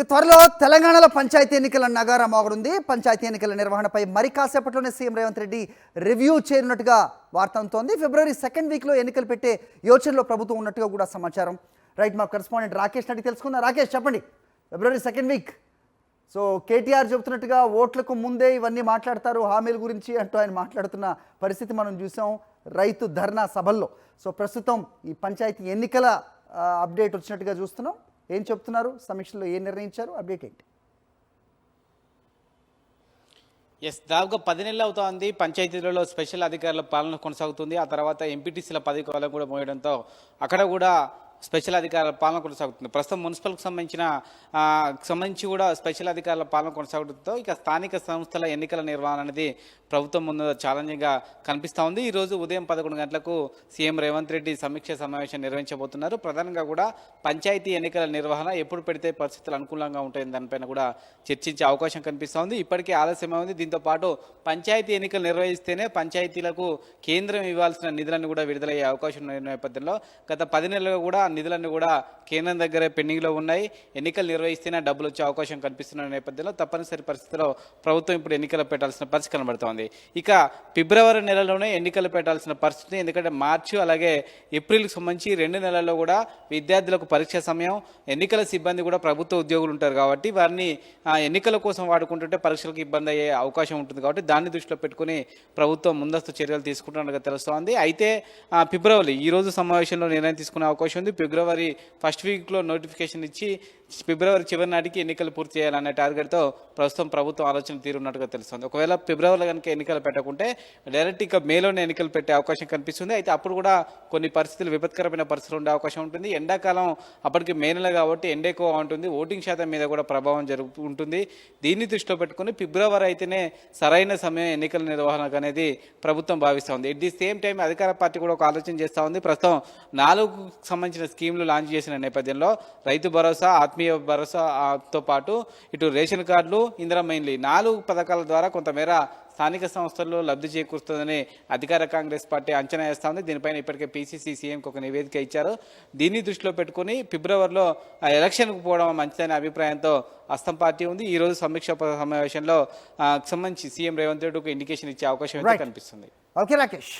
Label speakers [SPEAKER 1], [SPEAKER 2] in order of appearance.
[SPEAKER 1] త్వరలో తెలంగాణలో పంచాయతీ ఎన్నికల నగారా మోగనుంది. పంచాయతీ ఎన్నికల నిర్వహణపై మరి కాసేపట్లోనే సీఎం రేవంత్ రెడ్డి రివ్యూ చేయనున్నట్టుగా వార్త అందుతోంది. ఫిబ్రవరి సెకండ్ వీక్లో ఎన్నికలు పెట్టే యోచనలో ప్రభుత్వం ఉన్నట్టుగా కూడా సమాచారం. రైట్, మా కరెస్పాండెంట్ రాకేష్ అడిగి తెలుసుకుందాం. రాకేష్, చెప్పండి. February second week, so KTR చెబుతున్నట్టుగా ఓట్లకు ముందే ఇవన్నీ మాట్లాడతారు హామీల గురించి అంటూ ఆయన మాట్లాడుతున్న పరిస్థితి మనం చూసాం రైతు ధర్నా సభల్లో. సో ప్రస్తుతం ఈ పంచాయతీ ఎన్నికల అప్డేట్ వచ్చినట్టుగా చూస్తున్నాం. ఏం చెప్తున్నారు, సమీక్షలో ఏం నిర్ణయించారు, అప్డేట్ ఏంటి?
[SPEAKER 2] దాదాపుగా 10 నెలలు అవుతోంది పంచాయతీలలో స్పెషల్ అధికారుల పాలన కొనసాగుతుంది. ఆ తర్వాత ఎంపీటీసీల పదవి కాలం కూడా మోయడంతో అక్కడ కూడా స్పెషల్ అధికారుల పాలన కొనసాగుతుంది. ప్రస్తుతం మున్సిపల్కి సంబంధించి కూడా స్పెషల్ అధికారుల పాలన కొనసాగడంతో ఇక స్థానిక సంస్థల ఎన్నికల నిర్వహణ అనేది ప్రభుత్వం ముందు ఛాలెంజింగ్గా కనిపిస్తూ ఉంది. ఈరోజు ఉదయం 11 గంటలకు సీఎం రేవంత్ రెడ్డి సమీక్ష సమావేశం నిర్వహించబోతున్నారు. ప్రధానంగా కూడా పంచాయతీ ఎన్నికల నిర్వహణ ఎప్పుడు పెడితే పరిస్థితులు అనుకూలంగా ఉంటాయని దానిపైన కూడా చర్చించే అవకాశం కనిపిస్తోంది. ఇప్పటికే ఆలస్యమైంది. దీంతో పాటు పంచాయతీ ఎన్నికలు నిర్వహిస్తేనే పంచాయతీలకు కేంద్రం ఇవ్వాల్సిన నిధులను కూడా విడుదలయ్యే అవకాశం ఉన్న నేపథ్యంలో గత 10 నెలలుగా కూడా నిధులన్నీ కూడా కేంద్రం దగ్గరే పెండింగ్లో ఉన్నాయి. ఎన్నికలు నిర్వహిస్తేనే డబ్బులు వచ్చే అవకాశం కనిపిస్తున్న నేపథ్యంలో తప్పనిసరి పరిస్థితిలో ప్రభుత్వం ఇప్పుడు ఎన్నికలు పెట్టాల్సిన పరిస్థితి కనబడుతోంది. ఇక ఫిబ్రవరి నెలలోనే ఎన్నికలు పెట్టాల్సిన పరిస్థితి, ఎందుకంటే మార్చి అలాగే ఏప్రిల్కి సంబంధించి 2 నెలల్లో కూడా విద్యార్థులకు పరీక్ష సమయం, ఎన్నికల సిబ్బంది కూడా ప్రభుత్వ ఉద్యోగులు ఉంటారు కాబట్టి వారిని ఎన్నికల కోసం వాడుకుంటుంటే పరీక్షలకు ఇబ్బంది అయ్యే అవకాశం ఉంటుంది. కాబట్టి దాన్ని దృష్టిలో పెట్టుకుని ప్రభుత్వం ముందస్తు చర్యలు తీసుకుంటున్నట్టుగా తెలుస్తోంది. అయితే ఫిబ్రవరి ఈరోజు సమావేశంలో నిర్ణయం తీసుకునే అవకాశం ఉంది. ఫిబ్రవరి ఫస్ట్ వీక్లో నోటిఫికేషన్ ఇచ్చి ఫిబ్రవరి చివరి నాటికి ఎన్నికలు పూర్తి చేయాలనే టార్గెట్తో ప్రస్తుతం ప్రభుత్వం ఆలోచన తీరున్నట్టుగా తెలుస్తుంది. ఒకవేళ ఫిబ్రవరిలో కనుక ఎన్నికలు పెట్టకుంటే డైరెక్ట్ ఇక మేలోనే ఎన్నికలు పెట్టే అవకాశం కనిపిస్తుంది. అయితే అప్పుడు కూడా కొన్ని పరిస్థితులు విపత్కరమైన పరిస్థితులు ఉండే అవకాశం ఉంటుంది. ఎండాకాలం అప్పటికి మే నెల కాబట్టి ఎండ ఎక్కువ ఉంటుంది, ఓటింగ్ శాతం మీద కూడా ప్రభావం ఉంటుంది. దీన్ని దృష్టిలో పెట్టుకుని ఫిబ్రవరి అయితేనే సరైన సమయం ఎన్నికల నిర్వహణకు అనేది ప్రభుత్వం భావిస్తోంది. ఎట్ ది సేమ్ టైం అధికార పార్టీ కూడా ఒక ఆలోచన చేస్తూ ఉంది. ప్రస్తుతం 4కు సంబంధించిన స్కీమ్లు లాంచ్ చేసిన నేపథ్యంలో రైతు భరోసా, ఆత్మీయ భరోసాతో పాటు ఇటు రేషన్ కార్డులు, ఇందిరమ్మ ఇండ్లు 4 పథకాల ద్వారా కొంతమేర స్థానిక సంస్థల్లో లబ్ధి చేకూరుస్తుందని అధికార కాంగ్రెస్ పార్టీ అంచనా వేస్తూ ఉంది. దీనిపైన ఇప్పటికే పీసీసీ సీఎంకి ఒక నివేదిక ఇచ్చారు. దీన్ని దృష్టిలో పెట్టుకుని ఫిబ్రవరిలో ఎలక్షన్కు పోవడం మంచిదనే అభిప్రాయంతో అస్తం పార్టీ ఉంది. ఈ రోజు సమీక్ష సమావేశంలో సంబంధించి సీఎం రేవంత్ రెడ్డికి ఇండికేషన్ ఇచ్చే అవకాశం అయితే కనిపిస్తుంది.
[SPEAKER 1] ఓకే రాకేష్.